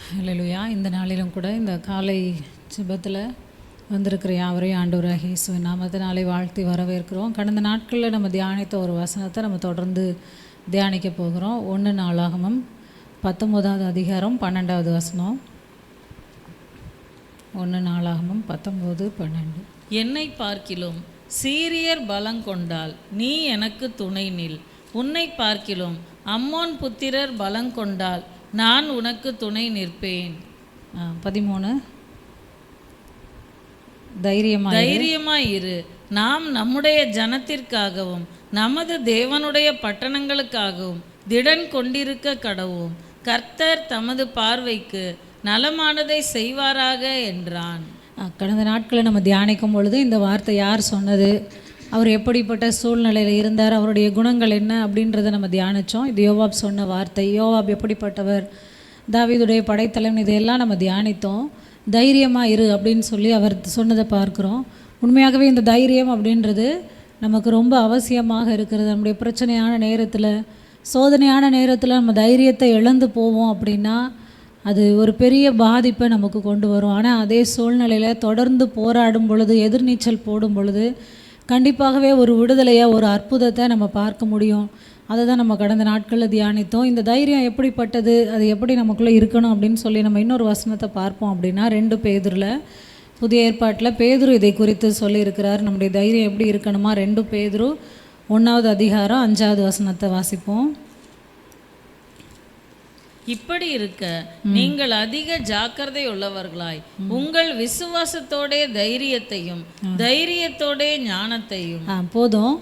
ஹல்லேலூயா. இந்த நாளிலும் கூட இந்த காலை ஜெபத்தில் வந்திருக்கிற யாவரையும் ஆண்டவராகிய இயேசுவின் நாமத்தினாலே வாழ்த்தி வரவேற்கிறோம். கடந்த நாட்களில் நம்ம தியானித்த ஒரு வசனத்தை நம்ம தொடர்ந்து தியானிக்க போகிறோம். 1 நாளாகமம் 19வது அதிகாரம் 12வது வசனம். 1 நாளாகமம் 19:12. என்னை பார்க்கிலும் சீரியர் பலங்கொண்டால் நீ எனக்கு துணை நில். உன்னை பார்க்கிலும் அம்மோன் புத்திரர் பலங்கொண்டால் நான் உனக்கு துணை நிற்பேன். 13. தைரியமாயிரு. நாம் நம்முடைய ஜனத்திற்காகவும் நமது தேவனுடைய பட்டணங்களுக்காகவும் திடன் கொண்டிருக்க கடவோம். கர்த்தர் தமது பார்வைக்கு நலமானதை செய்வாராக என்றான். கடந்த நாட்களில் நம்ம தியானிக்கும் பொழுது இந்த வார்த்தை யார் சொன்னது, அவர் எப்படிப்பட்ட சூழ்நிலையில் இருந்தார், அவருடைய குணங்கள் என்ன அப்படின்றத நம்ம தியானித்தோம். இது யோவாப் சொன்ன வார்த்தை. யோவாப் எப்படிப்பட்டவர், தாவீதுடைய படைத்தலைவன், இதையெல்லாம் நம்ம தியானித்தோம். தைரியமாக இரு அப்படின்னு சொல்லி அவர் சொன்னதை பார்க்குறோம். உண்மையாகவே இந்த தைரியம் அப்படின்றது நமக்கு ரொம்ப அவசியமாக இருக்கிறது. நம்முடைய பிரச்சனையான நேரத்தில், சோதனையான நேரத்தில் நம்ம தைரியத்தை இழந்து போவோம் அப்படின்னா அது ஒரு பெரிய பாதிப்பை நமக்கு கொண்டு வரும். ஆனால் அதே சூழ்நிலையில் தொடர்ந்து போராடும் பொழுது, எதிர்நீச்சல் போடும் பொழுது கண்டிப்பாகவே ஒரு விடுதலையை, ஒரு அற்புதத்தை நம்ம பார்க்க முடியும். அதை தான் நம்ம கடந்த நாட்களில் தியானித்தோம். இந்த தைரியம் எப்படிப்பட்டது, அது எப்படி நமக்குள்ளே இருக்கணும் அப்படின்னு சொல்லி நம்ம இன்னொரு வசனத்தை பார்ப்போம். அப்படின்னா 2 பேதுருல, புதிய ஏற்பாட்டில் பேதுரு இதை குறித்து சொல்லியிருக்கிறார். நம்முடைய தைரியம் எப்படி இருக்கணுமா. 2 பேதுரு 1வது அதிகாரம் 5வது வசனத்தை வாசிப்போம். இப்படி இருக்க நீங்கள் அதிக ஜாக்கிரதை உள்ளவர்களாய் உங்கள் விசுவாசத்தோட தைரியத்தையும் தைரியத்தோட ஞானத்தையும். போதும்.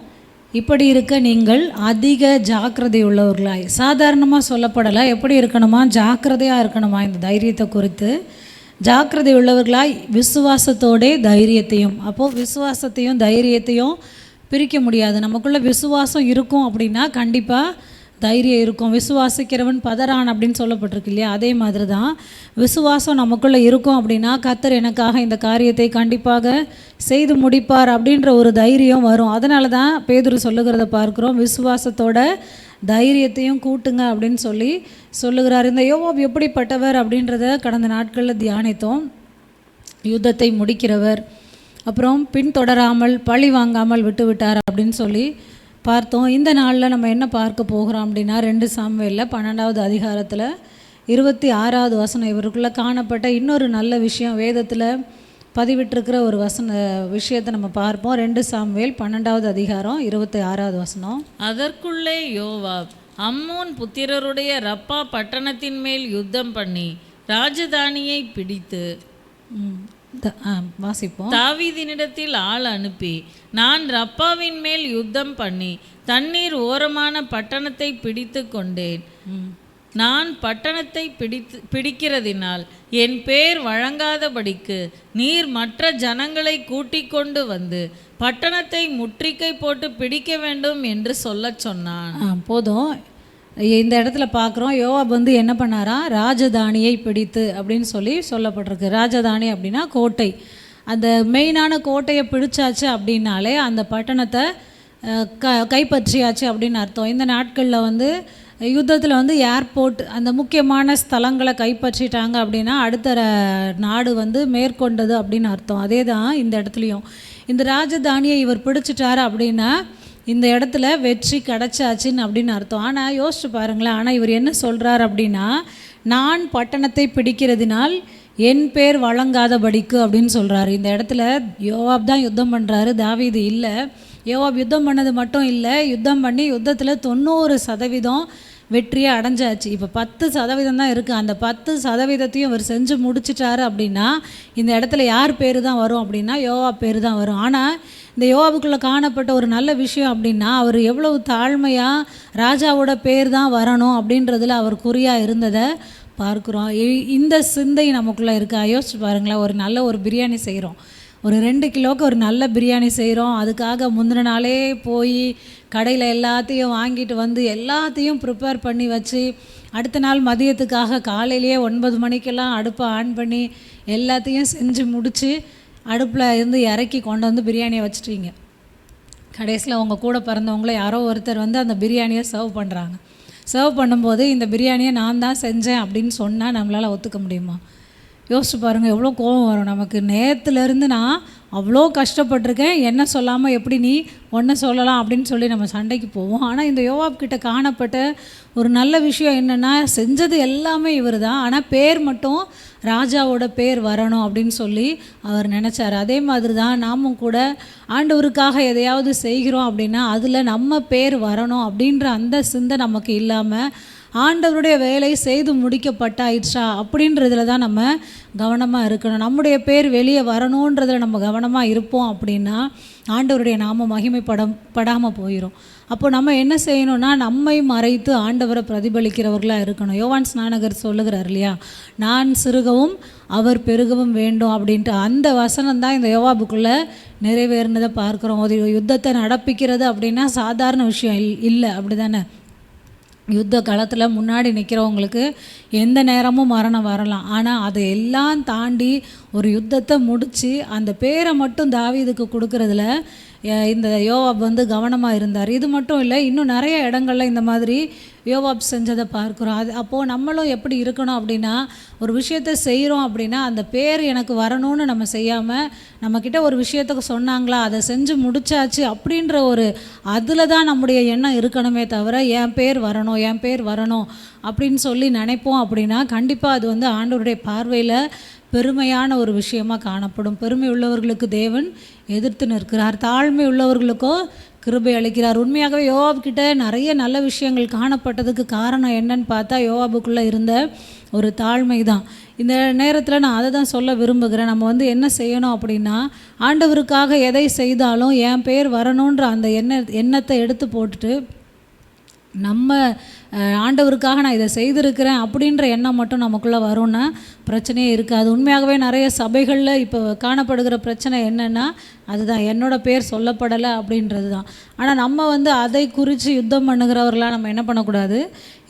இப்படி இருக்க நீங்கள் அதிக ஜாக்கிரதை உள்ளவர்களாய், சாதாரணமாக சொல்லப்படலை. எப்படி இருக்கணுமா, ஜாக்கிரதையாக இருக்கணுமா. இந்த தைரியத்தை குறித்து ஜாக்கிரதை உள்ளவர்களாய் விசுவாசத்தோட தைரியத்தையும். அப்போது விசுவாசத்தையும் தைரியத்தையும் பிரிக்க முடியாது. நமக்குள்ளே விசுவாசம் இருக்கும் அப்படின்னா கண்டிப்பாக தைரியம் இருக்கும். விசுவாசிக்கிறவன் பதறான் அப்படின்னு சொல்லப்பட்டிருக்கு இல்லையா, அதே மாதிரி தான் விசுவாசம் நமக்குள்ளே இருக்கும் அப்படின்னா கர்த்தர் எனக்காக இந்த காரியத்தை கண்டிப்பாக செய்து முடிப்பார் அப்படின்ற ஒரு தைரியம் வரும். அதனால தான் பேதுரு சொல்லுகிறத பார்க்குறோம். விசுவாசத்தோட தைரியத்தையும் கூட்டுங்க அப்படின்னு சொல்லி சொல்லுகிறார். இந்த யோவாப் எப்படிப்பட்டவர் அப்படின்றத கடந்த நாட்களில் தியானித்தோம். யுத்தத்தை முடிக்கிறவர், அப்புறம் பின்தொடராமல் பழி வாங்காமல் விட்டு விட்டார் அப்படின்னு சொல்லி பார்த்தோம். இந்த நாளில் நம்ம என்ன பார்க்க போகிறோம் அப்படின்னா 2 சாமுவேலில் 12வது அதிகாரத்தில் 26வது வசனம். இவருக்குள்ளே காணப்பட்ட இன்னொரு நல்ல விஷயம், வேதத்தில் பதிவிட்டிருக்கிற ஒரு விஷயத்தை நம்ம பார்ப்போம். 2 சாமுவேல் 12வது அதிகாரம் 26வது வசனம். அதற்குள்ளே யோவாப் அம்மோன் புத்திரருடைய ரப்பா பட்டணத்தின் மேல் யுத்தம் பண்ணி ராஜதானியை பிடித்து வாசிப்போம். தாவீதினிடத்தில் ஆள் அனுப்பி நான் ரப்பாவின் மேல் யுத்தம் பண்ணி தண்ணீர் ஓரமான பட்டணத்தை பிடித்து கொண்டேன். நான் பட்டணத்தை பிடிக்கிறதினால் என் பேர் வழங்காதபடிக்கு நீர் மற்ற ஜனங்களை கூட்டிக் கொண்டு வந்து பட்டணத்தை முற்றுகை போட்டு பிடிக்க வேண்டும் என்று சொல்ல சொன்னான். போதும். இந்த இடத்துல பார்க்குறோம், யோவாப் என்ன பண்ணாரா, ராஜதானியை பிடித்து அப்படின்னு சொல்லி சொல்லப்பட்டிருக்கு. ராஜதானி அப்படின்னா கோட்டை. அந்த மெயினான கோட்டையை பிடிச்சாச்சு அப்படின்னாலே அந்த பட்டணத்தை கைப்பற்றியாச்சு அப்படின்னு அர்த்தம். இந்த நாட்களில் யுத்தத்தில் ஏர்போர்ட், அந்த முக்கியமான ஸ்தலங்களை கைப்பற்றிட்டாங்க அப்படின்னா அடுத்த நாடு மேற்கொண்டது அப்படின்னு அர்த்தம். அதே தான் இந்த இடத்துலையும். இந்த ராஜதானியை இவர் பிடிச்சிட்டாரு அப்படின்னா இந்த இடத்துல வெற்றி கிடச்சாச்சின்னு அப்படின்னு அர்த்தம். ஆனால் யோசிச்சு பாருங்களேன், ஆனால் இவர் என்ன சொல்கிறார் அப்படின்னா, நான் பட்டணத்தை பிடிக்கிறதினால் என் பேர் வழங்காதபடிக்கு அப்படின்னு சொல்கிறாரு. இந்த இடத்துல யோவாப் தான் யுத்தம் பண்ணுறாரு, தாவீது இல்லை. யோவாப் யுத்தம் பண்ணது மட்டும் இல்லை, யுத்தம் பண்ணி யுத்தத்தில் 90% வெற்றியை அடைஞ்சாச்சு. இப்போ 10% தான் இருக்குது. அந்த 10%த்தையும் அவர் செஞ்சு முடிச்சிட்டாரு அப்படின்னா இந்த இடத்துல யார் பேர் தான் வரும் அப்படின்னா யோவாப் பேர் தான் வரும். ஆனால் இந்த யோவாபுக்குள்ளே காணப்பட்ட ஒரு நல்ல விஷயம் அப்படின்னா அவர் எவ்வளவு தாழ்மையாக ராஜாவோட பேர் தான் வரணும் அப்படின்றதுல அவர் குறியாக இருந்ததை பார்க்குறோம். இந்த சிந்தை நமக்குள்ளே இருக்கா? யோசிச்சு பாருங்களேன். ஒரு நல்ல ஒரு பிரியாணி செய்கிறோம், ஒரு 2 கிலோவுக்கு ஒரு நல்ல பிரியாணி செய்கிறோம். அதுக்காக முந்தின நாளே போய் கடையில் எல்லாத்தையும் வாங்கிட்டு எல்லாத்தையும் ப்ரிப்பேர் பண்ணி வச்சு அடுத்த நாள் மதியத்துக்காக காலையிலேயே 9 மணிக்கெல்லாம் அடுப்பை ஆன் பண்ணி எல்லாத்தையும் செஞ்சு முடித்து அடுப்பில் இறக்கி கொண்டு பிரியாணியை வச்சுட்டீங்க. கடைசியில் உங்கள் கூட பிறந்தவங்கள யாரோ ஒருத்தர் அந்த பிரியாணியை சர்வ் பண்ணுறாங்க. சர்வ் பண்ணும்போது இந்த பிரியாணியை நான் தான் செஞ்சேன் அப்படின்னு சொன்னால் நம்மளால் ஒத்துக்க முடியுமா? யோசிச்சு பாருங்கள், எவ்வளோ கோபம் வரும் நமக்கு. நேற்றுலேருந்து நான் அவ்வளோ கஷ்டப்பட்டிருக்கேன், என்ன சொல்லாமல் எப்படி நீ ஒன்றை சொல்லலாம் அப்படின்னு சொல்லி நம்ம சண்டைக்கு போவோம். ஆனால் இந்த யோவாப் கிட்ட காணப்பட்ட ஒரு நல்ல விஷயம் என்னென்னா, செஞ்சது எல்லாமே இவர் தான், ஆனால் பேர் மட்டும் ராஜாவோட பேர் வரணும் அப்படின்னு சொல்லி அவர் நினச்சார். அதே மாதிரி தான் நாமும் கூட ஆண்டவருக்காக எதையாவது செய்கிறோம் அப்படின்னா அதில் நம்ம பேர் வரணும் அப்படின்ற அந்த சிந்தை நமக்கு இல்லாமல் ஆண்டவருடைய வேலை செய்து முடிக்கப்பட்டாயிடுச்சா அப்படின்றதுல தான் நம்ம கவனமாக இருக்கணும். நம்முடைய பேர் வெளியே வரணுன்றதில் நம்ம கவனமாக இருப்போம் அப்படின்னா ஆண்டவருடைய நாம மகிமைப்படாமல் போயிடும். அப்போ நம்ம என்ன செய்யணும்னா, நம்மை மறைத்து ஆண்டவரை பிரதிபலிக்கிறவர்களாக இருக்கணும். யோவான் ஸ்நானகர் சொல்லுகிறார் இல்லையா, நான் சிறுகவும் அவர் பெருகவும் வேண்டும் அப்படின்ட்டு. அந்த வசனம் தான் இந்த யோவாபுக்குள்ளே நிறைவேறினதை பார்க்குறோம். ஒரு யுத்தத்தை நடப்பிக்கிறது அப்படின்னா சாதாரண விஷயம் இல்லை, அப்படி தானே? யுத்த காலத்தில் முன்னாடி நிற்கிறவங்களுக்கு எந்த நேரமும் மரணம் வரலாம். ஆனால் அதை எல்லாம் தாண்டி ஒரு யுத்தத்தை முடித்து அந்த பேரை மட்டும் தாவீதுக்கு கொடுக்கறதுல இந்த யோவாப் வந்து கவனமாக இருந்தார். இது மட்டும் இல்லை, இன்னும் நிறைய இடங்களில் இந்த மாதிரி யோவாப் செஞ்சதை பார்க்குறோம். அப்போது நம்மளும் எப்படி இருக்கணும் அப்படின்னா, ஒரு விஷயத்தை செய்கிறோம் அப்படின்னா அந்த பேர் எனக்கு வரணும்னு நம்ம செய்யாமல், நம்மக்கிட்ட ஒரு விஷயத்துக்கு சொன்னாங்களா அதை செஞ்சு முடிச்சாச்சு அப்படின்ற ஒரு அதில் தான் நம்முடைய எண்ணம் இருக்கணுமே தவிர, என் பேர் வரணும் அப்படின்னு சொல்லி நினைப்போம் அப்படின்னா கண்டிப்பாக அது வந்து ஆண்டவருடைய பார்வையில் பெருமையான ஒரு விஷயமாக காணப்படும். பெருமை உள்ளவர்களுக்கு தேவன் எதிர்த்து நிற்கிறார், தாழ்மை உள்ளவர்களுக்கோ கிருபை அளிக்கிறார். உண்மையாகவே யோவாப் கிட்ட நிறைய நல்ல விஷயங்கள் காணப்பட்டதுக்கு காரணம் என்னன்னு பார்த்தா யோவாபுக்குள்ளே இருந்த ஒரு தாழ்மை தான். இந்த நேரத்தில் நான் அதை தான் சொல்ல விரும்புகிறேன். நம்ம வந்து என்ன செய்யணும் அப்படின்னா, ஆண்டவருக்காக எதை செய்தாலும் என் பேர் வரணுன்ற அந்த எண்ணத்தை எடுத்து போட்டுட்டு நம்ம ஆண்டவருக்காக நான் இதை செய்திருக்கிறேன் அப்படின்ற எண்ணம் மட்டும் நமக்குள்ளே வரும்னா பிரச்சனையே இருக்காது. உண்மையாகவே நிறைய சபைகளில் இப்போ காணப்படுகிற பிரச்சனை என்னென்னா அதுதான், என்னோட பேர் சொல்லப்படலை அப்படின்றது தான். ஆனால் நம்ம வந்து அதை குறித்து யுத்தம் பண்ணுகிறவர்களாக நம்ம என்ன பண்ணக்கூடாது,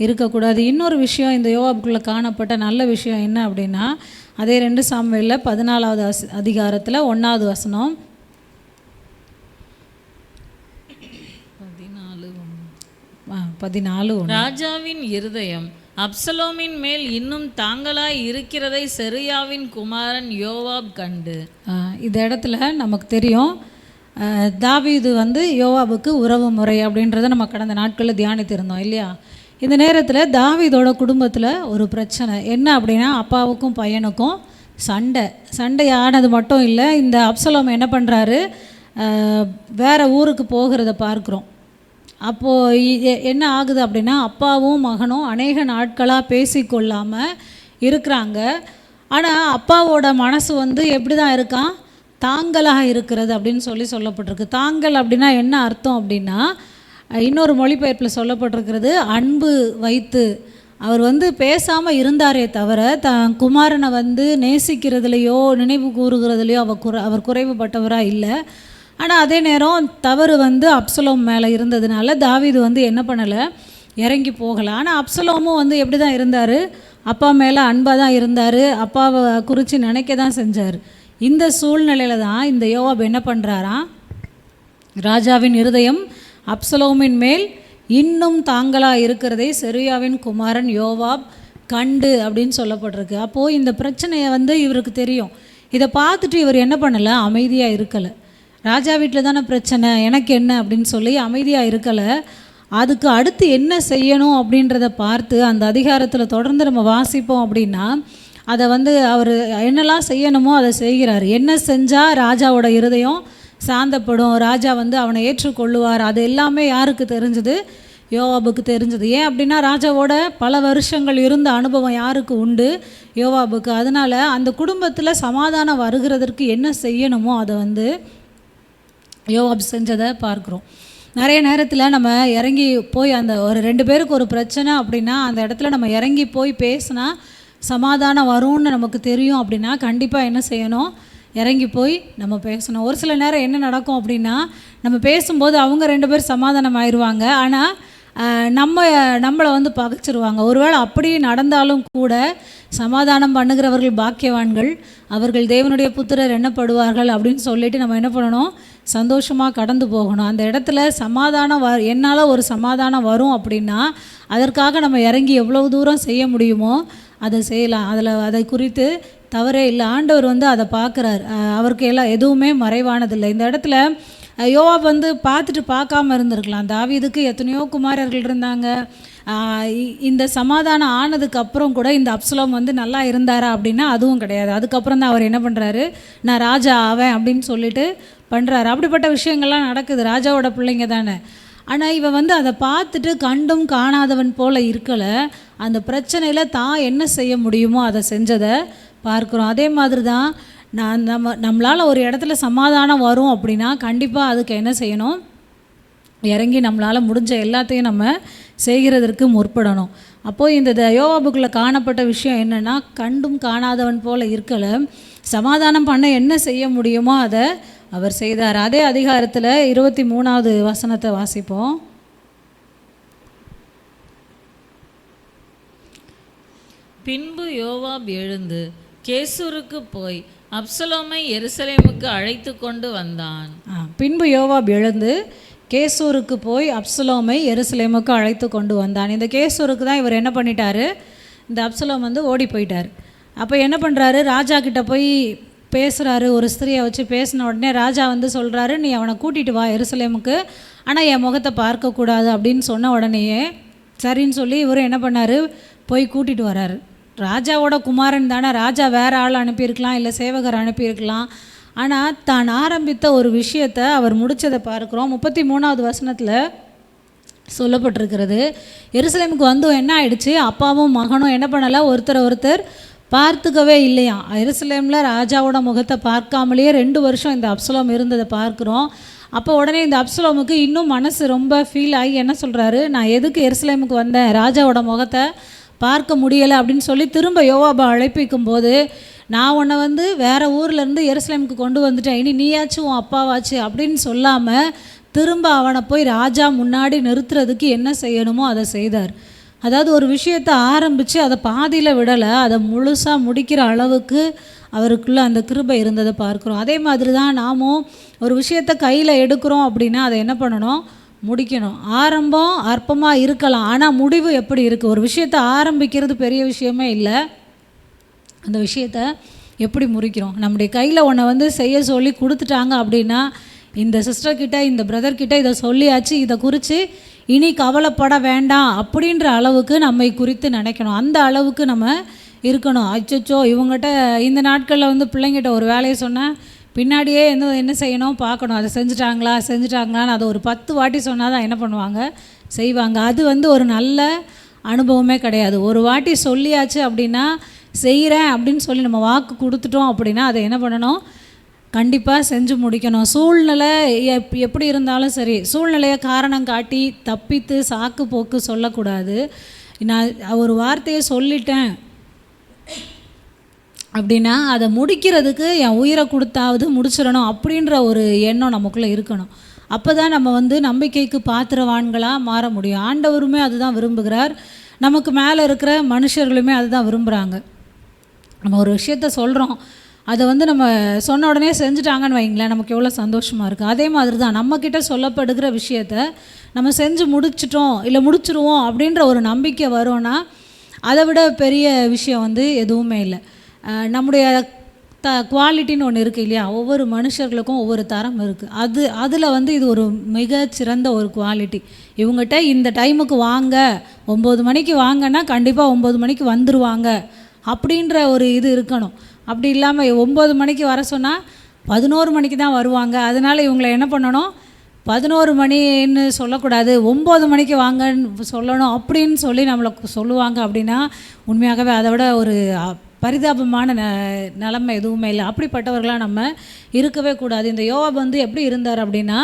இருக்கக்கூடாது. இன்னொரு விஷயம், இந்த யோவாபுக்குள்ளே காணப்பட்ட நல்ல விஷயம் என்ன அப்படின்னா, அதே 2 சாமுவேலில் 14வது அதிகாரத்தில் 1வது வசனம், ராஜாவின் இருதயம் அப்சலோமின் மேல் இன்னும் தாங்களாய் இருக்கிறதை செருயாவின் குமாரன் யோவாப் கண்டு. இந்த இடத்துல நமக்கு தெரியும், தாவீது வந்து யோவாபுக்கு உறவு முறை அப்படின்றத நம்ம கடந்த நாட்களில் தியானித்திருந்தோம் இல்லையா. இந்த நேரத்தில் தாவீதோட குடும்பத்தில் ஒரு பிரச்சனை என்ன அப்படின்னா, அப்பாவுக்கும் பையனுக்கும் சண்டையானது மட்டும் இல்லை, இந்த அப்சலோம் என்ன பண்ணுறாரு, வேறு ஊருக்கு போகிறத பார்க்குறோம். அப்போது என்ன ஆகுது அப்படின்னா, அப்பாவும் மகனும் அநேக நாட்களாக பேசிக்கொள்ளாமல் இருக்கிறாங்க. ஆனால் அப்பாவோட மனசு வந்து எப்படி தான் இருக்கான், தாங்கலாக இருக்கிறது அப்படின்னு சொல்லப்பட்டிருக்கு. தாங்கல் அப்படின்னா என்ன அர்த்தம் அப்படின்னா, இன்னொரு மொழிபெயர்ப்பில் சொல்லப்பட்டிருக்கிறது அன்பு வைத்து. அவர் வந்து பேசாமல் இருந்தாரே தவிர தன் குமாரனை வந்து நேசிக்கிறதுலையோ நினைவு கூறுகிறதுலையோ அவர் குறைவுபட்டவராக இல்லை. ஆனால் அதே நேரம் தவறு வந்து அப்சலோம் மேலே இருந்ததுனால தாவீது வந்து என்ன பண்ணலை, இறங்கி போகலை. ஆனால் அப்சலோமும் வந்து எப்படி தான் இருந்தார், அப்பா மேலே அன்பாக தான் இருந்தார், அப்பாவை குறித்து நினைக்க தான் செஞ்சார். இந்த சூழ்நிலையில் தான் இந்த யோவாப் என்ன பண்ணுறாராம், ராஜாவின் இருதயம் அப்சலோமின் மேல் இன்னும் தாங்களாக இருக்கிறதை செருயாவின் குமாரன் யோவாப் கண்டு அப்படின்னு சொல்லப்பட்டிருக்கு. அப்போது இந்த பிரச்சனையை வந்து இவருக்கு தெரியும். இதை பார்த்துட்டு இவர் என்ன பண்ணலை, அமைதியாக இருக்கலை. ராஜா வீட்டில் தானே பிரச்சனை, எனக்கு என்ன அப்படின்னு சொல்லி அமைதியாக இருக்கலை. அதுக்கு அடுத்து என்ன செய்யணும் அப்படின்றத பார்த்து அந்த அதிகாரத்தில் தொடர்ந்து நம்ம வாசிப்போம் அப்படின்னா, அதை வந்து அவர் என்னெல்லாம் செய்யணுமோ அதை செய்கிறார். என்ன செஞ்சால் ராஜாவோட இருதயம் சாந்தப்படும், ராஜா வந்து அவனை ஏற்றுக்கொள்ளுவார், அது எல்லாமே யாருக்கு தெரிஞ்சது, யோவாபுக்கு தெரிஞ்சது. ஏன் அப்படின்னா, ராஜாவோட பல வருஷங்கள் இருந்த அனுபவம் யாருக்கு உண்டு, யோவாபுக்கு. அதனால் அந்த குடும்பத்தில் சமாதானம் வருகிறதற்கு என்ன செய்யணுமோ அதை வந்து யோவாப் செஞ்சதை பார்க்குறோம். நிறைய நேரத்தில் நம்ம இறங்கி போய் அந்த ஒரு 2 பேருக்கு ஒரு பிரச்சனை அப்படின்னா அந்த இடத்துல நம்ம இறங்கி போய் பேசினா சமாதானம் வரும்னு நமக்கு தெரியும் அப்படின்னா கண்டிப்பாக என்ன செய்யணும், இறங்கி போய் நம்ம பேசணும். ஒரு சில நேரம் என்ன நடக்கும் அப்படின்னா, நம்ம பேசும்போது அவங்க 2 பேர் சமாதானம் ஆயிடுவாங்க. ஆனால் நம்மளை வந்து பகைச்சிருவாங்க. ஒருவேளை அப்படி நடந்தாலும் கூட சமாதானம் பண்ணுகிறவர்கள் பாக்கியவான்கள், அவர்கள் தேவனுடைய புத்திரர் எண்ணப்படுவார்கள் அப்படின்னு சொல்லிட்டு நம்ம என்ன பண்ணணும், சந்தோஷமாக கடந்து போகணும். அந்த இடத்துல சமாதானம் என்னால் ஒரு சமாதானம் வரும் அப்படின்னா அதற்காக நம்ம இறங்கி எவ்வளவு தூரம் செய்ய முடியுமோ அதை செய்யலாம். அதை குறித்து தவறே இல்லை. ஆண்டவர் வந்து அதை பார்க்குறார். அவருக்கு எதுவுமே மறைவானதில்லை. இந்த இடத்துல யோவாப் வந்து பார்த்துட்டு பார்க்காம இருந்திருக்கலாம். தாவீதுக்கு எத்தனையோ குமாரர்கள் இருந்தாங்க. இந்த சமாதானம் ஆனதுக்கு அப்புறம் கூட இந்த அப்சலோம் வந்து நல்லா இருந்தாரா அப்படின்னா அதுவும் கிடையாது. அதுக்கப்புறம் தான் அவர் என்ன பண்ணுறாரு, நான் ராஜா ஆவேன் அப்படின்னு சொல்லிட்டு பண்ணுறாரு. அப்படிப்பட்ட விஷயங்கள்லாம் நடக்குது. ராஜாவோட பிள்ளைங்க தானே. ஆனால் இவன் வந்து அதை பார்த்துட்டு கண்டும் காணாதவன் போல் இருக்கலை. அந்த பிரச்சனையில் தான் என்ன செய்ய முடியுமோ அதை செஞ்சதை பார்க்குறோம். அதே மாதிரி தான் நம்மளால் ஒரு இடத்துல சமாதானம் வரும் அப்படின்னா கண்டிப்பாக அதுக்கு என்ன செய்யணும், இறங்கி நம்மளால் முடிஞ்ச எல்லாத்தையும் நம்ம செய்கிறதற்கு முற்படணும். அப்போது இந்த யோவாபுக்குள்ளே காணப்பட்ட விஷயம் என்னென்னா, கண்டும் காணாதவன் போல் இருக்கலை. சமாதானம் பண்ண என்ன செய்ய முடியுமோ அதை அவர் செய்தார். அதே அதிகாரத்தில் 23வது வசனத்தை வாசிப்போம். பின்பு யோவாப் எழுந்து கேசூருக்கு போய் அப்சலோமை எருசலேமுக்கு அழைத்து கொண்டு வந்தான். பின்பு யோவாப் எழுந்து கேசூருக்கு போய் அப்சலோமை எருசலேமுக்கு அழைத்து கொண்டு வந்தான். இந்த கேசூருக்கு தான் இவர் என்ன பண்ணிட்டாரு, இந்த அப்சலோம் வந்து ஓடி போயிட்டார். அப்போ என்ன பண்ணுறாரு, ராஜா கிட்ட போய் பேசுகிறாரு. ஒரு ஸ்திரியை வச்சு பேசின உடனே ராஜா வந்து சொல்கிறாரு, நீ அவனை கூட்டிகிட்டு வா எருசலேமுக்கு, ஆனால் என் முகத்தை பார்க்கக்கூடாது அப்படின்னு சொன்ன உடனேயே சரின்னு சொல்லி இவர் என்ன பண்ணார், போய் கூட்டிகிட்டு வராரு. ராஜாவோட குமாரன் தானே, ராஜா வேறு ஆள் அனுப்பியிருக்கலாம், இல்லை சேவகர் அனுப்பியிருக்கலாம். ஆனால் தான் ஆரம்பித்த ஒரு விஷயத்தை அவர் முடித்ததை பார்க்குறோம். 33வது வசனத்தில் சொல்லப்பட்டிருக்கிறது. எருசலேமுக்கு வந்து என்ன ஆயிடுச்சு, அப்பாவும் மகனும் என்ன பண்ணலை, ஒருத்தர் பார்த்துக்கவே இல்லையா. எருசலேமில் ராஜாவோட முகத்தை பார்க்காமலேயே 2 வருஷம் இந்த அப்சலோம் இருந்ததை பார்க்குறோம். அப்போ உடனே இந்த அப்சலோமுக்கு இன்னும் மனசு ரொம்ப ஃபீல் ஆகி என்ன சொல்கிறாரு, நான் எதுக்கு எருசலேமுக்கு வந்தேன், ராஜாவோட முகத்தை பார்க்க முடியலை அப்படின்னு சொல்லி திரும்ப யோவாபை அழைப்பிக்கும் போது, நான் உன்னை வந்து வேறு ஊர்லேருந்து எருசலேமுக்கு கொண்டு வந்துட்டேன், இனி நீயாச்சும் உன் அப்பாவாச்சு அப்படின்னு சொல்லாமல் திரும்ப அவனை போய் ராஜா முன்னாடி நிறுத்துறதுக்கு என்ன செய்யணுமோ அதை செய்தார். அதாவது ஒரு விஷயத்தை ஆரம்பித்து அதை பாதியில் விடலை, அதை முழுசாக முடிக்கிற அளவுக்கு அவருக்குள்ளே அந்த கிருபை இருந்ததை பார்க்குறோம். அதே மாதிரி தான் நாமும் ஒரு விஷயத்தை கையில் எடுக்கிறோம் அப்படின்னா அதை என்ன பண்ணணும், முடிக்கணும். ஆரம்பம் அற்பமாக இருக்கலாம், ஆனால் முடிவு எப்படி இருக்குது. ஒரு விஷயத்தை ஆரம்பிக்கிறது பெரிய விஷயமே இல்லை, அந்த விஷயத்தை எப்படி முறிக்கிறோம். நம்முடைய கையில் ஒன்றை வந்து செய்ய சொல்லி கொடுத்துட்டாங்க அப்படின்னா, இந்த சிஸ்டர்கிட்ட இந்த பிரதர்கிட்ட இதை சொல்லியாச்சு, இதை குறித்து இனி கவலைப்பட வேண்டாம் அப்படின்ற அளவுக்கு நம்மை குறித்து நினைக்கணும். அந்த அளவுக்கு நம்ம இருக்கணும். அச்சோ இவங்ககிட்ட இந்த நாட்களில் வந்து பிள்ளைங்கிட்ட ஒரு வேலையை சொன்னால் பின்னாடியே என்ன செய்யணும் பார்க்கணும், அதை செஞ்சுட்டாங்களான்னு அதை ஒரு 10 வாட்டி சொன்னால் தான் என்ன பண்ணுவாங்க, செய்வாங்க. அது வந்து ஒரு நல்ல அனுபவமே கிடையாது. ஒரு வாட்டி சொல்லியாச்சு அப்படின்னா, செய்கிறேன் அப்படின்னு சொல்லி நம்ம வாக்கு கொடுத்துட்டோம் அப்படின்னா அதை என்ன பண்ணணும், கண்டிப்பாக செஞ்சு முடிக்கணும். சூழ்நிலை எப்படி இருந்தாலும் சரி, சூழ்நிலையை காரணம் காட்டி தப்பித்து சாக்கு போக்கு சொல்லக்கூடாது. நான் ஒரு வார்த்தையை சொல்லிட்டேன் அப்படின்னா அதை முடிக்கிறதுக்கு என் உயிரை கொடுத்தாவது முடிச்சிடணும் அப்படின்ற ஒரு எண்ணம் நமக்குள்ளே இருக்கணும். அப்போ தான் நம்ம வந்து நம்பிக்கைக்கு பாத்திரவான்களாக மாற முடியும். ஆண்டவருமே அதுதான் விரும்புகிறார், நமக்கு மேலே இருக்கிற மனுஷர்களுமே அதுதான் விரும்புகிறாங்க. நம்ம ஒரு விஷயத்த சொல்கிறோம், அதை வந்து நம்ம சொன்ன உடனே செஞ்சுட்டாங்கன்னு வைங்களேன், நமக்கு எவ்வளோ சந்தோஷமாக இருக்குது. அதே மாதிரி தான் நம்மக்கிட்ட சொல்லப்படுகிற விஷயத்த நம்ம செஞ்சு முடிச்சிட்டோம் இல்லை முடிச்சிருவோம் அப்படின்ற ஒரு நம்பிக்கை வரும்னா அதை விட பெரிய விஷயம் வந்து எதுவுமே இல்லை. நம்முடைய குவாலிட்டின்னு ஒன்று இருக்குது இல்லையா, ஒவ்வொரு மனுஷர்களுக்கும் ஒவ்வொரு தரம் இருக்குது. அதில் வந்து இது ஒரு மிகச்சிறந்த ஒரு குவாலிட்டி. இவங்ககிட்ட இந்த டைமுக்கு வாங்க, 9 மணிக்கு வாங்கன்னா கண்டிப்பாக 9 மணிக்கு வந்துடுவாங்க அப்படின்ற ஒரு இது இருக்கணும். அப்படி இல்லாமல் 9 மணிக்கு வர சொன்னால் 11 மணிக்கு தான் வருவாங்க, அதனால் இவங்களை என்ன பண்ணணும், 11 மணின்னு சொல்லக்கூடாது, 9 மணிக்கு வாங்கன்னு சொல்லணும் அப்படின்னு சொல்லி நம்மளை சொல்லுவாங்க. அப்படின்னா உண்மையாகவே அதை விட ஒரு பரிதாபமான நிலைமை எதுவுமே இல்லை. அப்படிப்பட்டவர்களாக நம்ம இருக்கவே கூடாது. இந்த யோவாப் வந்து எப்படி இருந்தார் அப்படின்னா,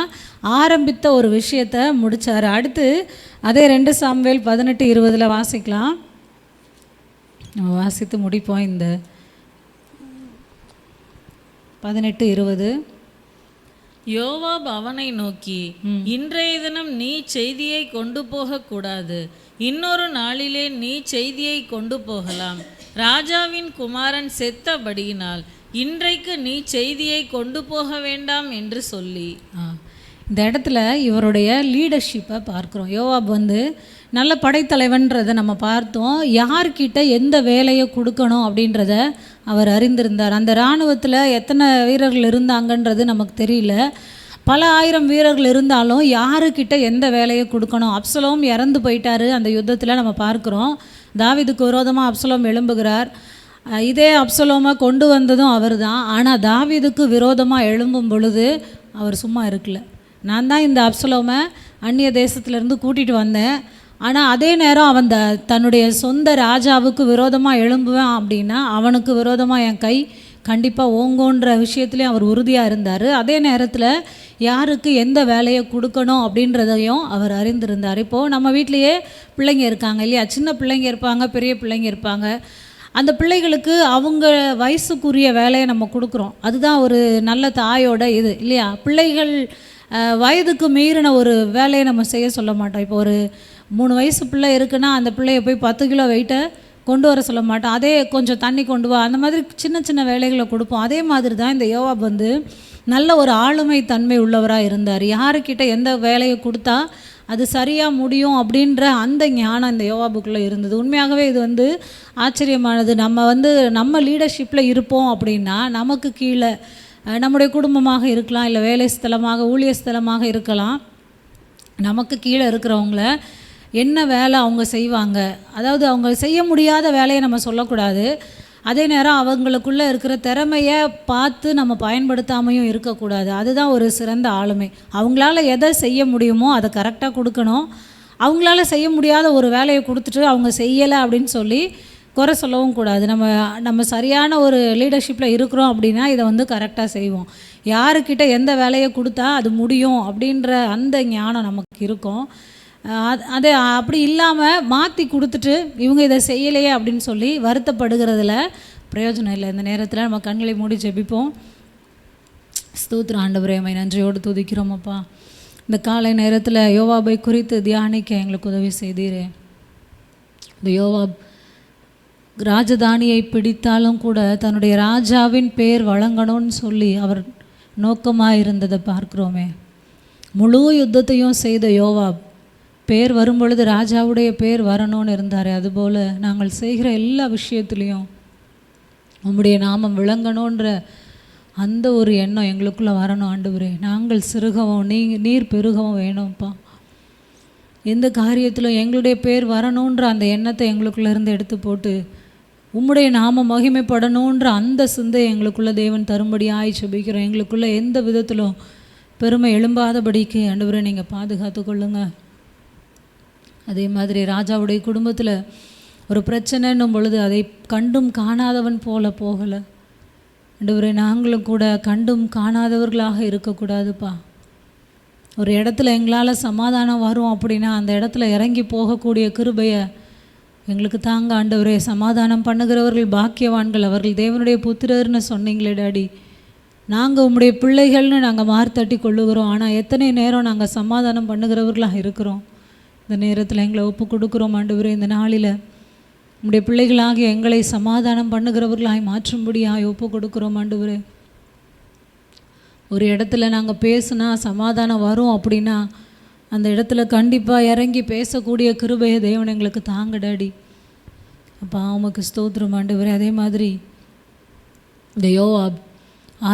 ஆரம்பித்த ஒரு விஷயத்தை முடித்தார். அடுத்து அதே 2 சாமுவேல் 18:20 வாசிக்கலாம். நம்ம வாசித்து முடிப்போம். இந்த 18:20 யோவாப் அவனை நோக்கி, இன்றைய தினம் நீ செய்தியை கொண்டு போகக்கூடாது, இன்னொரு நாளிலே நீ செய்தியை கொண்டு போகலாம். ராஜாவின் குமாரன் செத்தபடியினால் இன்றைக்கு நீ செய்தியை கொண்டு போக வேண்டாம் என்று சொல்லி. இந்த இடத்துல இவருடைய லீடர்ஷிப்பை பார்க்குறோம். யோவாப் நல்ல படைத்தலைவன்றதை நம்ம பார்த்தோம். யார்கிட்ட எந்த வேலையை கொடுக்கணும் அப்படின்றத அவர் அறிந்திருந்தார். அந்த இராணுவத்தில் எத்தனை வீரர்கள் இருந்தாங்கன்றது நமக்கு தெரியல. பல ஆயிரம் வீரர்கள் இருந்தாலும் யாருக்கிட்ட எந்த வேலையை கொடுக்கணும். அப்சலோம் இறந்து போயிட்டார் அந்த யுத்தத்தில் நம்ம பார்க்குறோம். தாவீதுக்கு விரோதமாக அப்சலோம் எழும்புகிறார். இதே அப்சலோமை கொண்டு வந்ததும் அவர் தான். ஆனால் தாவீதுக்கு விரோதமாக எழும்பும் பொழுது அவர் சும்மா இருக்கல. நான் தான் இந்த அப்சலோமை அந்நிய தேசத்துலேருந்து கூட்டிகிட்டு வந்தேன், ஆனால் அதே நேரம் அவன் தன்னுடைய சொந்த ராஜாவுக்கு விரோதமாக எழும்புவேன் அப்படின்னா அவனுக்கு விரோதமாக என் கை கண்டிப்பாக ஓங்கோன்ற விஷயத்துலேயும் அவர் உறுதியாக இருந்தார். அதே நேரத்தில் யாருக்கு எந்த வேலையை கொடுக்கணும் அப்படின்றதையும் அவர் அறிந்திருந்தார். இப்போது நம்ம வீட்லேயே பிள்ளைங்க இருக்காங்க இல்லையா, சின்ன பிள்ளைங்க இருப்பாங்க, பெரிய பிள்ளைங்க இருப்பாங்க. அந்த பிள்ளைகளுக்கு அவங்க வயசுக்குரிய வேலையை நம்ம கொடுக்குறோம். அதுதான் ஒரு நல்ல தாயோட இது இல்லையா. பிள்ளைகள் வயதுக்கு மீறின ஒரு வேலையை நம்ம செய்ய சொல்ல மாட்டோம். இப்போ ஒரு 3 வயசு பிள்ளை இருக்குன்னா அந்த பிள்ளையை போய் 10 கிலோ வெயிட்டை கொண்டு வர சொல்ல மாட்டோம். அதே கொஞ்சம் தண்ணி கொண்டு வா, அந்த மாதிரி சின்ன சின்ன வேலைகளை கொடுப்போம். அதே மாதிரி தான் இந்த யோவாப் நல்ல ஒரு ஆளுமை தன்மை உள்ளவராக இருந்தார். யாருக்கிட்ட எந்த வேலையை கொடுத்தா அது சரியாக முடியும் அப்படின்ற அந்த ஞானம் இந்த யோவாபுக்குள்ளே இருந்தது. உண்மையாகவே இது ஆச்சரியமானது. நம்ம லீடர்ஷிப்பில் இருப்போம் அப்படின்னா நமக்கு கீழே நம்முடைய குடும்பமாக இருக்கலாம், இல்லை வேலை ஸ்தலமாக ஊழிய ஸ்தலமாக இருக்கலாம். நமக்கு கீழே இருக்கிறவங்கள என்ன வேலை அவங்க செய்வாங்க, அதாவது அவங்க செய்ய முடியாத வேலையை நம்ம சொல்லக்கூடாது. அதே நேரம் அவங்களுக்குள்ளே இருக்கிற திறமையை பார்த்து நம்ம பயன்படுத்தாமையும் இருக்கக்கூடாது. அதுதான் ஒரு சிறந்த ஆளுமை. அவங்களால எதை செய்ய முடியுமோ அதை கரெக்டாக கொடுக்கணும். அவங்களால செய்ய முடியாத ஒரு வேலையை கொடுத்துட்டு அவங்க செய்யலை அப்படின்னு சொல்லி குறை சொல்லவும் கூடாது. நம்ம சரியான ஒரு லீடர்ஷிப்பில் இருக்கிறோம் அப்படின்னா இதை கரெக்டாக செய்வோம். யாருக்கிட்ட எந்த வேலையை கொடுத்தா அது முடியும் அப்படின்ற அந்த ஞானம் நமக்கு இருக்கும். அது அப்படி இல்லாமல் மாற்றி கொடுத்துட்டு இவங்க இதை செய்யலையே அப்படின்னு சொல்லி வருத்தப்படுகிறதுல பிரயோஜனம் இல்லை. இந்த நேரத்தில் நம்ம கண்களை மூடி ஜெபிப்போம். ஸ்தோத்திரம் ஆண்டவரே, உம்மை நன்றியோடு துதிக்கிறோம் அப்பா. இந்த காலை நேரத்தில் யோவாபை குறித்து தியானிக்க எங்களுக்கு உதவி செய்தீரே. இந்த யோவாப் ராஜதானியை பிடித்தாலும் கூட தன்னுடைய ராஜாவின் பேர் வழங்கணும்னு சொல்லி அவர் நோக்கமாக இருந்ததை பார்க்குறோமே. முழு யுத்தத்தையும் செய்த யோவாப் பேர் வரும்பொழுது ராஜாவுடைய பேர் வரணும்னு இருந்தார். அதுபோல் நாங்கள் செய்கிற எல்லா விஷயத்துலேயும் உம்முடைய நாமம் விளங்கணுன்ற அந்த ஒரு எண்ணம் எங்களுக்குள்ளே வரணும் ஆண்டவரே. நாங்கள் சிறுகவும் நீர் பெருகவும் வேணும்ப்பா. எந்த காரியத்திலும் எங்களுடைய பேர் வரணுன்ற அந்த எண்ணத்தை எங்களுக்குள்ளேருந்து எடுத்து போட்டு உம்முடைய நாம மகிமைப்படணுன்ற அந்த சிந்தை எங்களுக்குள்ளே தேவன் தரும்படியாய் ஜெபிக்கிறோம். எங்களுக்குள்ளே எந்த விதத்திலும் பெருமை எழும்பாதபடிக்கு ஆண்டவரே நீங்கள் பாதுகாத்து கொள்ளுங்க. அதே மாதிரி ராஜாவுடைய குடும்பத்தில் ஒரு பிரச்சனைன்னும் பொழுது அதை கண்டும் காணாதவன் போல போகலை ஆண்டவரே. நாங்களும் கூட கண்டும் காணாதவர்களாக இருக்கக்கூடாதுப்பா. ஒரு இடத்துல எங்களால் சமாதானம் வரும் அப்படின்னா அந்த இடத்துல இறங்கி போகக்கூடிய கிருபையை எங்களுக்கு தாங்க ஆண்டவரே. சமாதானம் பண்ணுகிறவர்கள் பாக்கியவான்கள், அவர்கள் தேவனுடைய புத்திரர்னு சொன்னீங்களே டாடி. நாங்கள் உம்முடைய பிள்ளைகள்னு நாங்கள் மார்த்தட்டி கொள்ளுகிறோம். ஆனால் எத்தனை நேரம் நாங்கள் சமாதானம் பண்ணுகிறவர்களாக இருக்கிறோம். இந்த நேரத்தில் எங்களை ஒப்பு கொடுக்குறோம் ஆண்டவரே. இந்த நாளில் உம்முடைய பிள்ளைகளாகி எங்களை சமாதானம் பண்ணுகிறவர்களாய் மாற்றும்படியாய் ஒப்பு கொடுக்குறோம் ஆண்டவரே. ஒரு இடத்துல நாங்கள் பேசுனா சமாதானம் வரும் அப்படின்னா அந்த இடத்துல கண்டிப்பாக இறங்கி பேசக்கூடிய கிருபையை தேவன் எங்களுக்கு தாங்க டாடி. அப்போ உமக்கு ஸ்தோத்திரம் ஆண்டவரே. அதே மாதிரி இந்த யோவாப்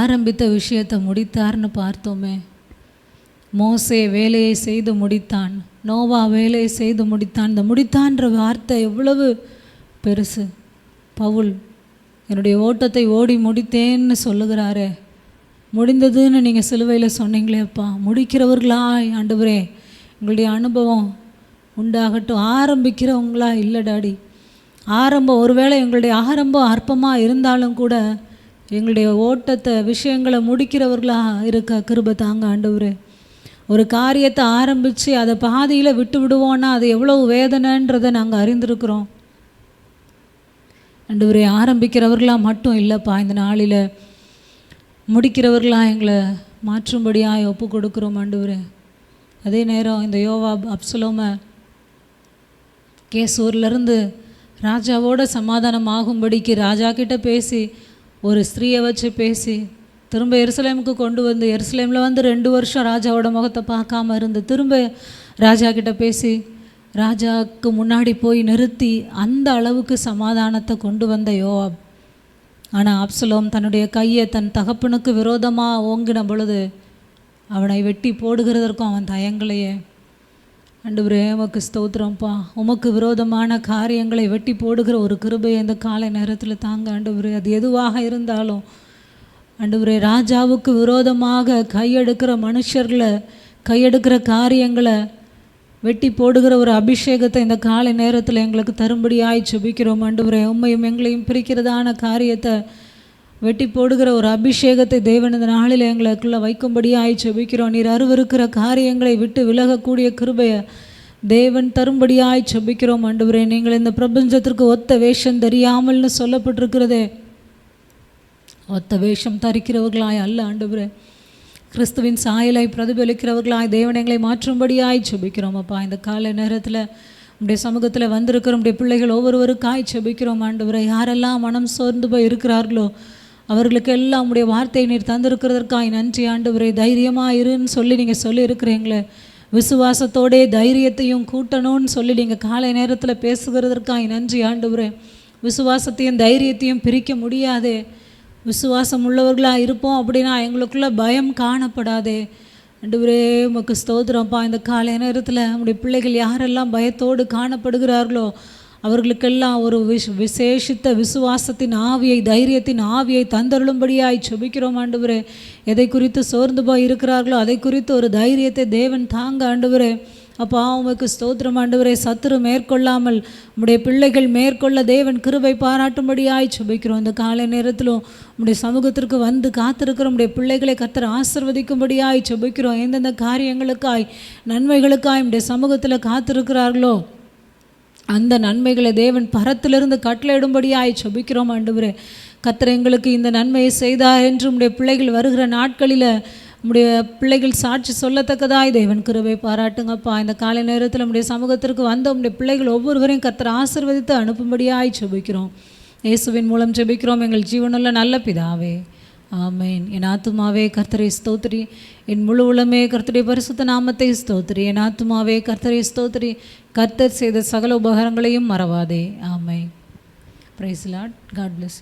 ஆரம்பித்த விஷயத்தை முடித்தார்னு பார்த்தோமே. மோசே வேலையை செய்து முடித்தான், நோவா வேலையை செய்து முடித்தான். இந்த முடித்தான்ற வார்த்தை எவ்வளவு பெருசு. பவுல் என்னுடைய ஓட்டத்தை ஓடி முடித்தேன்னு சொல்லுகிறாரே. முடிந்ததுன்னு நீங்கள் சிலுவையில் சொன்னீங்களேப்பா. முடிக்கிறவர்களாய் ஆண்டவரே உங்களுடைய அனுபவம் உண்டாகட்டும். ஆரம்பிக்கிறவங்களா இல்லை டாடி. ஆரம்பம் ஒருவேளை எங்களுடைய ஆரம்பம் அற்பமாக இருந்தாலும் கூட எங்களுடைய ஓட்டத்தை விஷயங்களை முடிக்கிறவர்களாக இருக்க கிருபை தாங்க ஆண்டவரே. ஒரு காரியத்தை ஆரம்பித்து அதை பாதியில் விட்டு விடுவோன்னா அது எவ்வளோ வேதனைன்றதை நாங்கள் அறிந்திருக்கிறோம் ஆண்டவரே. ஆரம்பிக்கிறவர்களாக மட்டும் இல்லைப்பா, இந்த நாளில் முடிக்கிறவர்களாக எங்களை மாற்றும்படியாய் ஒப்பு கொடுக்குறோம் ஆண்டவரே. அதே நேரம் இந்த யோவாப் அப்சலோமை கேசூர்லேருந்து ராஜாவோட சமாதானம் ஆகும்படிக்கு ராஜா கிட்ட பேசி ஒரு ஸ்திரீயை வச்சு பேசி திரும்ப எருசலேமுக்கு கொண்டு வந்து எருசலேமில் வந்து 2 வருஷம் ராஜாவோட முகத்தை பார்க்காம இருந்து திரும்ப ராஜா கிட்ட பேசி ராஜாவுக்கு முன்னாடி போய் நிறுத்தி அந்த அளவுக்கு சமாதானத்தை கொண்டு வந்த யோவாப். ஆனால் அப்சலோம் தன்னுடைய கையை தன் தகப்பனுக்கு விரோதமாக ஓங்கின பொழுது அவனை வெட்டி போடுகிறதற்கும் அவன் தயங்கலையே. ஆண்டவரே உமக்கு ஸ்தோத்திரம்ப்பா. உமக்கு விரோதமான காரியங்களை வெட்டி போடுகிற ஒரு கிருபையை இந்த காலை நேரத்தில் தாங்க ஆண்டவரே. அது எதுவாக இருந்தாலும் ஆண்டவரே, ராஜாவுக்கு விரோதமாக கையெடுக்கிற மனுஷர்களை கையெடுக்கிற காரியங்களை வெட்டி போடுகிற ஒரு அபிஷேகத்தை இந்த காலை நேரத்தில் எங்களுக்கு தரும்படியாய் ஜெபிக்கிறோம் ஆண்டவரே. உம்மையும் எங்களையும் பிரிக்கிறதான காரியத்தை வெட்டி போடுகிற ஒரு அபிஷேகத்தை தேவன் இந்த நாளில் எங்களுக்குள்ளே வைக்கும்படியாய் ஜெபிக்கிறோம். நீர் அருவருக்கிற காரியங்களை விட்டு விலகக்கூடிய கிருபையை தேவன் தரும்படியாய் ஜெபிக்கிறோம் ஆண்டவரே. நீங்கள் இந்த பிரபஞ்சத்திற்கு ஒத்த வேஷம் தெரியாமல்னு சொல்லப்பட்டிருக்கிறதே, ஒத்த வேஷம் தரிக்கிறவர்களாய் அல்ல ஆண்டவரே, கிறிஸ்துவின் சாயலை பிரதிபலிக்கிறவர்களாய் தேவன் எங்களை மாற்றும்படியாய் ஜெபிக்கிறோம் அப்பா. இந்த காலை நேரத்தில் உடைய சமூகத்தில் வந்திருக்கிற உடைய பிள்ளைகள் ஒவ்வொருவருக்காய் ஜெபிக்கிறோம் ஆண்டவரே. யாரெல்லாம் மனம் சோர்ந்து போய் இருக்கிறார்களோ அவர்களுக்கு எல்லாம் உடைய வார்த்தையை நீர் தந்திருக்கிறதற்காய் நன்றி ஆண்டவரே. தைரியமாக இருன்னு சொல்லி நீங்கள் சொல்லியிருக்கிறீங்களே, விசுவாசத்தோடே தைரியத்தையும் கூட்டணும்னு சொல்லி நீங்கள் காலை நேரத்தில் பேசுகிறதற்காய் நன்றி ஆண்டவரே. விசுவாசத்தையும் தைரியத்தையும் பிரிக்க முடியாதே. விசுவாசம் உள்ளவர்களாக இருப்போம் அப்படின்னா எங்களுக்குள்ள பயம் காணப்படாதே. ஆண்டவரே உமக்கு ஸ்தோத்திரம்ப்பா. இந்த காலை நேரத்தில் நம்முடைய பிள்ளைகள் யாரெல்லாம் பயத்தோடு காணப்படுகிறார்களோ அவர்களுக்கெல்லாம் ஒரு விசேஷித்த விசுவாசத்தின் ஆவியை, தைரியத்தின் ஆவியை தந்தருளும்படியாய் ஜெபிக்கிறோம் ஆண்டவரே. எதை குறித்து சோர்ந்து போய் இருக்கிறார்களோ அதை குறித்து ஒரு தைரியத்தை தேவன் தாங்க ஆண்டவரே. அப்பா உமக்கு ஸ்தோத்திரம் ஆண்டவரே. சத்துரு மேற்கொள்ளாமல் உம்முடைய பிள்ளைகள் மேற்கொள்ள தேவன் கிருபை பாராட்டும்படியாய் ஜெபிக்கிறோம். இந்த காலை நேரத்திலும் உம்முடைய சமூகத்திற்கு வந்து காத்திருக்கிற உம்முடைய பிள்ளைகளை கர்த்தர் ஆசீர்வதிக்கும்படியாய் ஜெபிக்கிறோம். எந்தெந்த காரியங்களுக்காய் நன்மைகளுக்காய் உம்முடைய சமூகத்தில் காத்திருக்கிறார்களோ அந்த நன்மைகளை தேவன் பரத்திலிருந்து கட்டளையிடும்படியாய் ஜெபிக்கிறோம் ஆண்டவரே. கர்த்தர் எங்களுக்கு இந்த நன்மையை செய்தார் என்று உம்முடைய பிள்ளைகள் வருகிற நாட்களில் உம்முடைய பிள்ளைகள் சாட்சி சொல்லத்தக்கதாய் தேவன் கிருபை பாராட்டுங்கப்பா. இந்த காலை நேரத்தில் உம்முடைய சமூகத்திற்கு வந்த உம்முடைய பிள்ளைகள் ஒவ்வொருவரையும் கர்த்தர் ஆசீர்வதித்து அனுப்பும்படியாய் ஜெபிக்கிறோம். இயேசுவின் மூலம் ஜெபிக்கிறோம் எங்கள் ஜீவனுள்ள நல்ல பிதாவே, ஆமேன். என் ஆத்துமாவே கர்த்தரை ஸ்தோத்திரி, என் முழு உளமே கர்த்தருடைய பரிசுத்த நாமத்தை ஸ்தோத்திரி. என் ஆத்துமாவே கர்த்தரை ஸ்தோத்திரி, கர்த்தர் செய்த சகல உபகாரங்களையும் மறவாதே. ஆமேன். Praise the Lord. God plus.